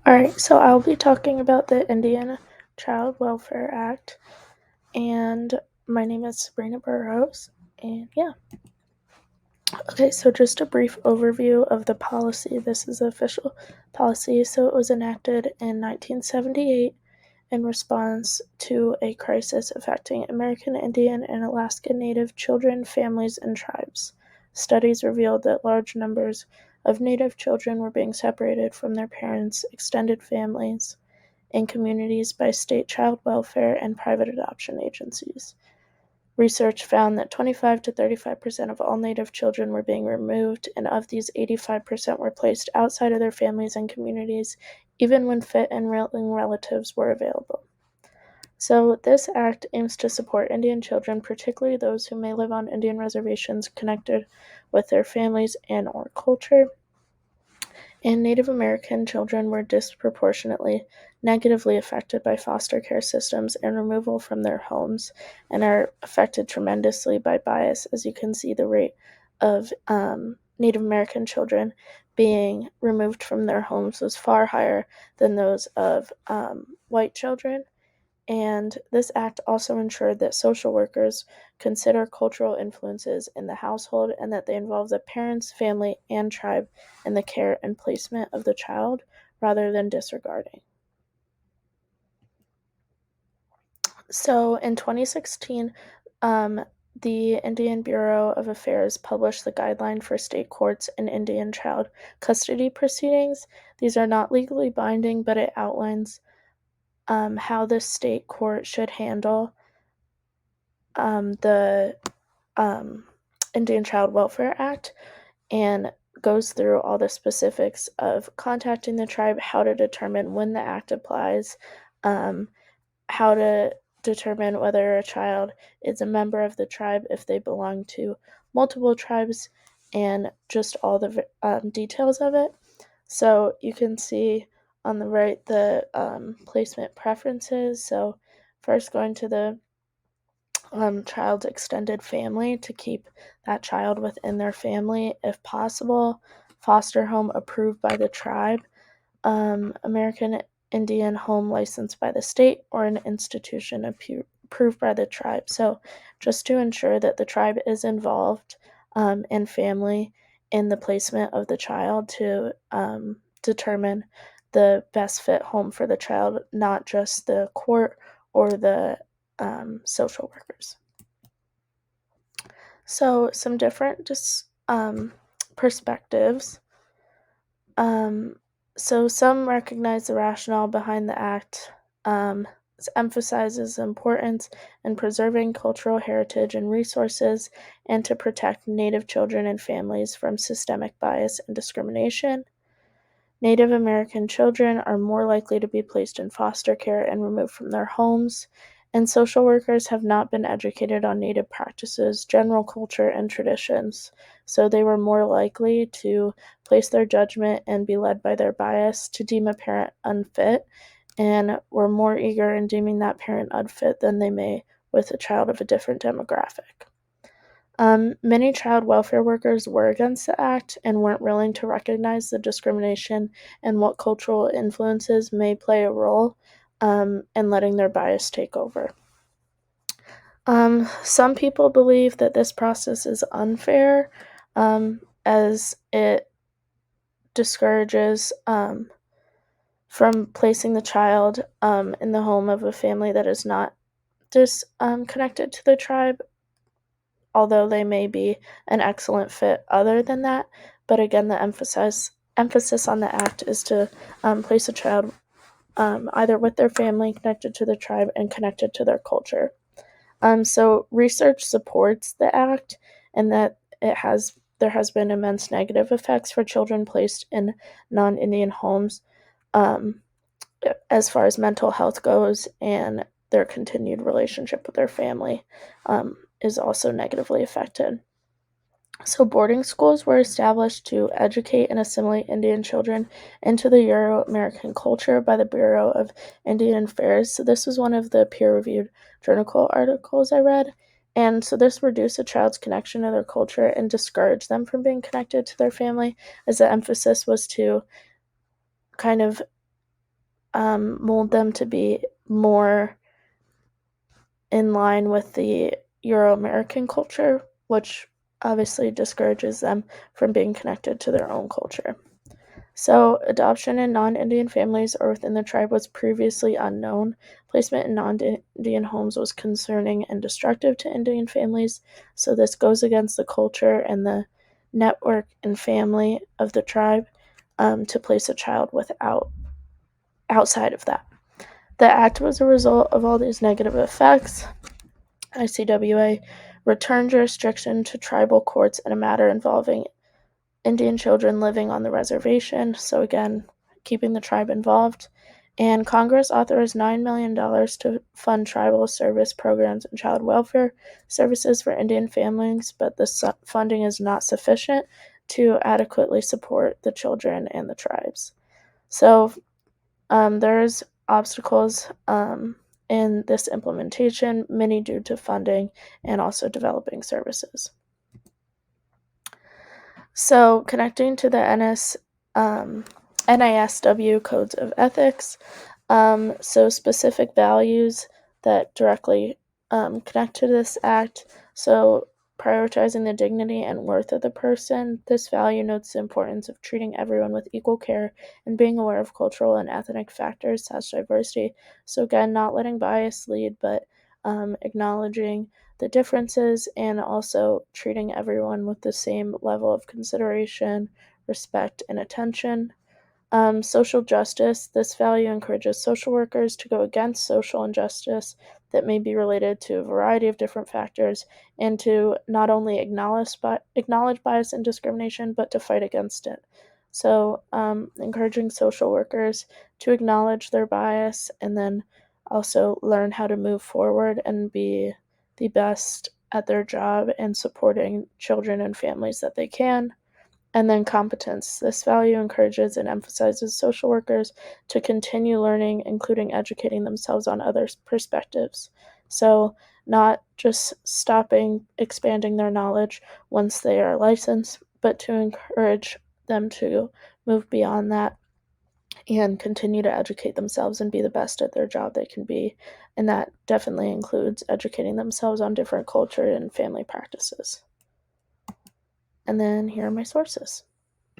Alright, so I'll be talking about the Indian Child Welfare Act, and my name is Sabrina Burrows, and yeah. Okay, so just a brief overview of the policy. This is the official policy. So it was enacted in 1978 in response to a crisis affecting American Indian and Alaska Native children, families, and tribes. Studies revealed that large numbers of Native children were being separated from their parents, extended families, and communities by state child welfare and private adoption agencies. Research found that 25 to 35% of all Native children were being removed, and of these, 85% were placed outside of their families and communities, even when fit and willing relatives were available. So, this act aims to support Indian children, particularly those who may live on Indian reservations connected with their families and/or culture. And Native American children were disproportionately negatively affected by foster care systems and removal from their homes, and are affected tremendously by bias. As you can see, the rate of Native American children being removed from their homes was far higher than those of white children. And this act also ensured that social workers consider cultural influences in the household and that they involve the parents, family, and tribe in the care and placement of the child rather than disregarding. So in 2016, the Indian Bureau of Affairs published the guideline for state courts and Indian child custody proceedings. These are not legally binding, but it outlines how the state court should handle the Indian Child Welfare Act, and goes through all the specifics of contacting the tribe, how to determine when the act applies, um, how to determine whether a child is a member of the tribe if they belong to multiple tribes, and just all the details of it. So you can see on the right the placement preferences. So first going to the child's extended family to keep that child within their family if possible. Foster home approved by the tribe. American Indian home licensed by the state, or an institution approved by the tribe. So, just to ensure that the tribe is involved and family in the placement of the child to determine the best fit home for the child, not just the court or the social workers. So, some different perspectives. Um, so, some recognize the rationale behind the act. It emphasizes the importance in preserving cultural heritage and resources, and to protect Native children and families from systemic bias and discrimination. Native American children are more likely to be placed in foster care and removed from their homes, and social workers have not been educated on Native practices, general culture, and traditions, so they were more likely to place their judgment and be led by their bias to deem a parent unfit, and were more eager in deeming that parent unfit than they may with a child of a different demographic. Many child welfare workers were against the act and weren't willing to recognize the discrimination and what cultural influences may play a role in letting their bias take over. Some people believe that this process is unfair, as it discourages from placing the child in the home of a family that is not connected to the tribe, although they may be an excellent fit other than that. But again, the emphasis on the act is to place a child either with their family, connected to the tribe, and connected to their culture. So research supports the act, and that there has been immense negative effects for children placed in non-Indian homes, um, as far as mental health goes, and their continued relationship with their family is also negatively affected. So, boarding schools were established to educate and assimilate Indian children into the Euro American culture by the Bureau of Indian Affairs. So, this was one of the peer reviewed journal articles I read. And so, this reduced a child's connection to their culture and discouraged them from being connected to their family, as the emphasis was to kind of mold them to be more in line with the Euro-American culture, which obviously discourages them from being connected to their own culture. So, adoption in non-Indian families or within the tribe was previously unknown. Placement in non-Indian homes was concerning and destructive to Indian families, so this goes against the culture and the network and family of the tribe to place a child outside of that. The act was a result of all these negative effects. ICWA returned jurisdiction to tribal courts in a matter involving Indian children living on the reservation, so again, keeping the tribe involved. And Congress authorized $9 million to fund tribal service programs and child welfare services for Indian families, but this funding is not sufficient to adequately support the children and the tribes. So there's obstacles in this implementation, many due to funding and also developing services. So connecting to the NISW codes of ethics, so specific values that directly connect to this act. So prioritizing the dignity and worth of the person. This value notes the importance of treating everyone with equal care and being aware of cultural and ethnic factors such as diversity. So again, not letting bias lead, but acknowledging the differences and also treating everyone with the same level of consideration, respect, and attention. Social justice. This value encourages social workers to go against social injustice that may be related to a variety of different factors and to not only acknowledge bias and discrimination, but to fight against it. So, encouraging social workers to acknowledge their bias and then also learn how to move forward and be the best at their job and supporting children and families that they can. And then competence. This value encourages and emphasizes social workers to continue learning, including educating themselves on other perspectives. So, not just stopping expanding their knowledge once they are licensed, but to encourage them to move beyond that and continue to educate themselves and be the best at their job they can be. And that definitely includes educating themselves on different culture and family practices. And then here are my sources.